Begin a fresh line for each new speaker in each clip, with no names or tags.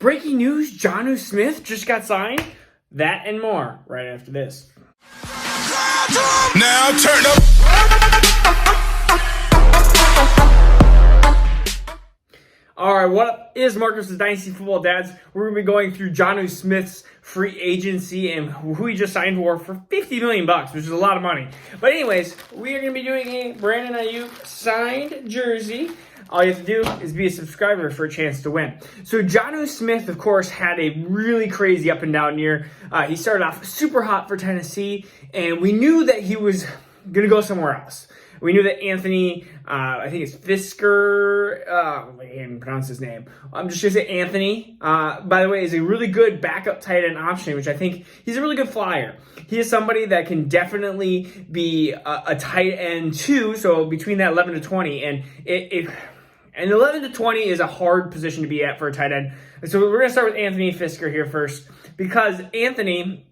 Breaking news, Jonnu Smith just got signed. That and more right after this.
Now turn up.
All right, what up? Is Marcus' Dynasty Football Dads. We're going to be going through Jonnu Smith's free agency and who he just signed for $50 million, which is a lot of money. But anyways, we are going to be doing a Brandon Ayuk signed jersey. All you have to do is be a subscriber for a chance to win. So Jonnu Smith, of course, had a really crazy up and down year. He started off super hot for Tennessee, and we knew that he was going to go somewhere else. We knew that Anthony, I think it's Fisker, I can't even pronounce his name. I'm just going to say Anthony, by the way, is a really good backup tight end option, which I think he's a really good flyer. He is somebody that can definitely be a tight end too, so between that 11 to 20, and 11 to 20 is a hard position to be at for a tight end. So we're going to start with Anthony Firsker here first, because Anthony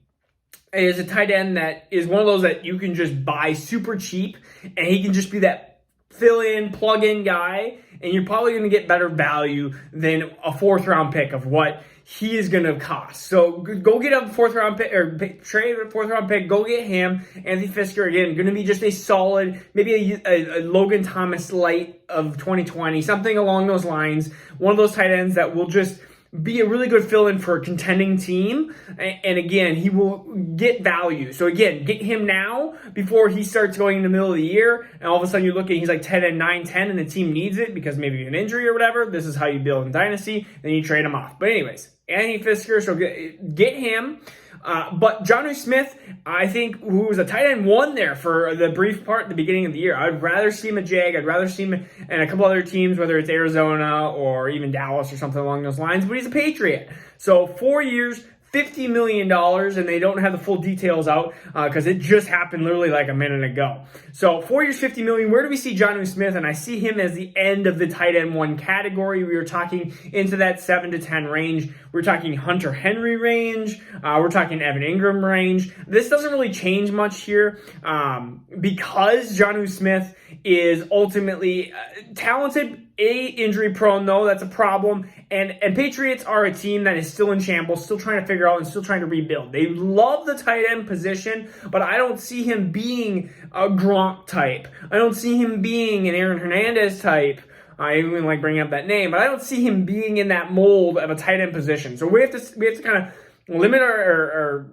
is a tight end that is one of those that you can just buy super cheap, and he can just be that fill-in, plug-in guy, and you're probably going to get better value than a fourth-round pick of what he is going to cost. So go get a fourth-round pick, or trade a fourth-round pick, go get him. Anthony Firsker, again, going to be just a solid, maybe a Logan Thomas light of 2020, something along those lines. One of those tight ends that will just be a really good fill-in for a contending team. And again, he will get value. So again, get him now before he starts going in the middle of the year. And all of a sudden you're looking, he's like 10 and 9, 10, and the team needs it because maybe an injury or whatever. This is how you build in Dynasty. Then you trade him off. But anyways, Anthony Firsker, so get him. But Jonnu Smith, I think, who was a tight end one there for the brief part at the beginning of the year. I'd rather see him a Jag. I'd rather see him in a couple other teams, whether it's Arizona or even Dallas or something along those lines. But he's a Patriot. So 4 years, $50 million, and they don't have the full details out because it just happened literally like a minute ago. So 4 years, $50 million. Where do we see Jonnu Smith? And I see him as the end of the tight end one category. We were talking into that 7 to 10 range. We're talking Hunter Henry range. We're talking Evan Ingram range. This doesn't really change much here because Jonnu Smith is ultimately talented, injury prone though. That's a problem. And Patriots are a team that is still in shambles, still trying to figure out and still trying to rebuild. They love the tight end position, but I don't see him being a Gronk type. I don't see him being an Aaron Hernandez type. I even like bringing up that name, but I don't see him being in that mold of a tight end position. So we have to kind of limit our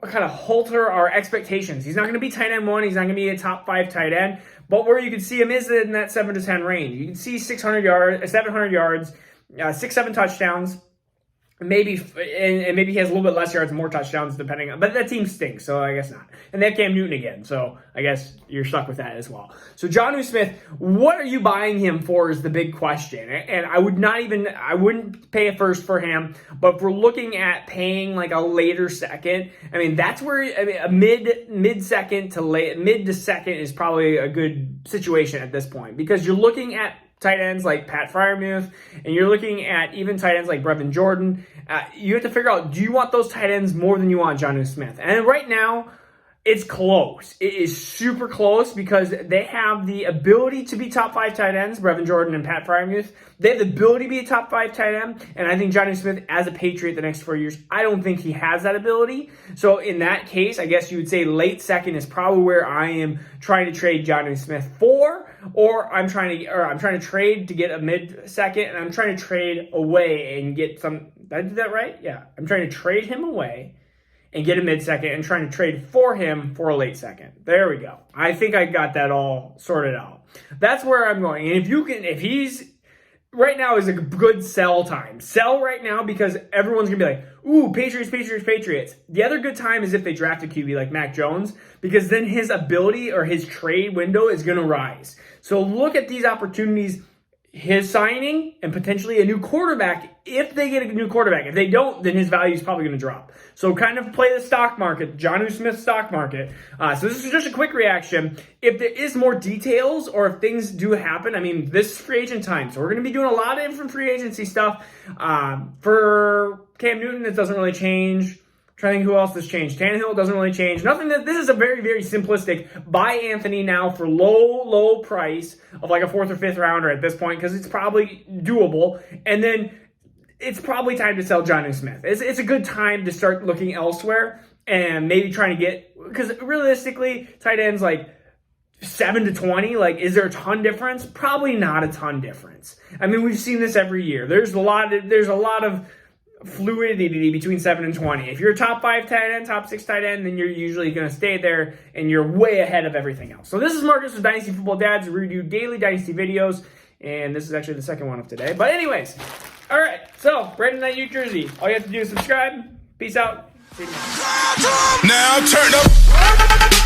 kind of halter our expectations. He's not going to be tight end one. He's not going to be a top 5 tight end. But where you can see him is in that 7 to 10 range. You can see 700 yards, 6-7 touchdowns. Maybe and maybe he has a little bit less yards and more touchdowns depending on, but that team stinks, so I guess not. And they have Cam Newton again, so I guess you're stuck with that as well. So Jonnu Smith, what are you buying him for is the big question. And I wouldn't pay a first for him, but if we're looking at paying like a later second, I mean that's where a mid second to mid to second is probably a good situation at this point, because you're looking at tight ends like Pat Freiermuth, and you're looking at even tight ends like Brevin Jordan. You have to figure out, do you want those tight ends more than you want Jonnu Smith? And right now, it's close. It is super close because they have the ability to be top 5 tight ends, Brevin Jordan and Pat Freiermuth. They have the ability to be a top 5 tight end, and I think Jonnu Smith, as a Patriot the next 4 years, I don't think he has that ability. So in that case, I guess you would say late second is probably where I am trying to trade Jonnu Smith for, or I'm trying to trade to get a mid second, and I'm trying to trade away and get some. Did I do that right? Yeah, I'm trying to trade him away and get a mid-second and trying to trade for him for a late second. There we go. I think I got that all sorted out. That's where I'm going. And if he's, right now is a good sell time. Sell right now because everyone's going to be like, ooh, Patriots, Patriots, Patriots. The other good time is if they draft a QB like Mac Jones, because then his ability or his trade window is going to rise. So look at these opportunities, his signing and potentially a new quarterback if they get a new quarterback. If they don't, then his value is probably going to drop. So kind of play the stock market, Jonnu Smith stock market. So this is just a quick reaction. If there is more details or if things do happen, I mean, this is free agent time. So we're going to be doing a lot of different free agency stuff. For Cam Newton, it doesn't really change. Trying to think who else has changed. Tannehill doesn't really change. Nothing. This is a very, very simplistic buy Anthony now for low price of like a 4th or 5th rounder at this point because it's probably doable. And then it's probably time to sell Jonnu Smith. It's a good time to start looking elsewhere and maybe trying to get, because realistically, tight ends like 7 to 20, like, is there a ton difference? Probably not a ton difference. I mean, we've seen this every year. There's a lot of fluidity between 7 and 20. If you're a top 5 tight end, top 6 tight end, then you're usually going to stay there and you're way ahead of everything else. So this is Marcus with Dynasty Football Dads. We do daily Dynasty videos, and this is actually the second one of today. But anyways, all right, so Brandon Knight, New Jersey. All you have to do is subscribe. Peace out. See you next.
Now turn up.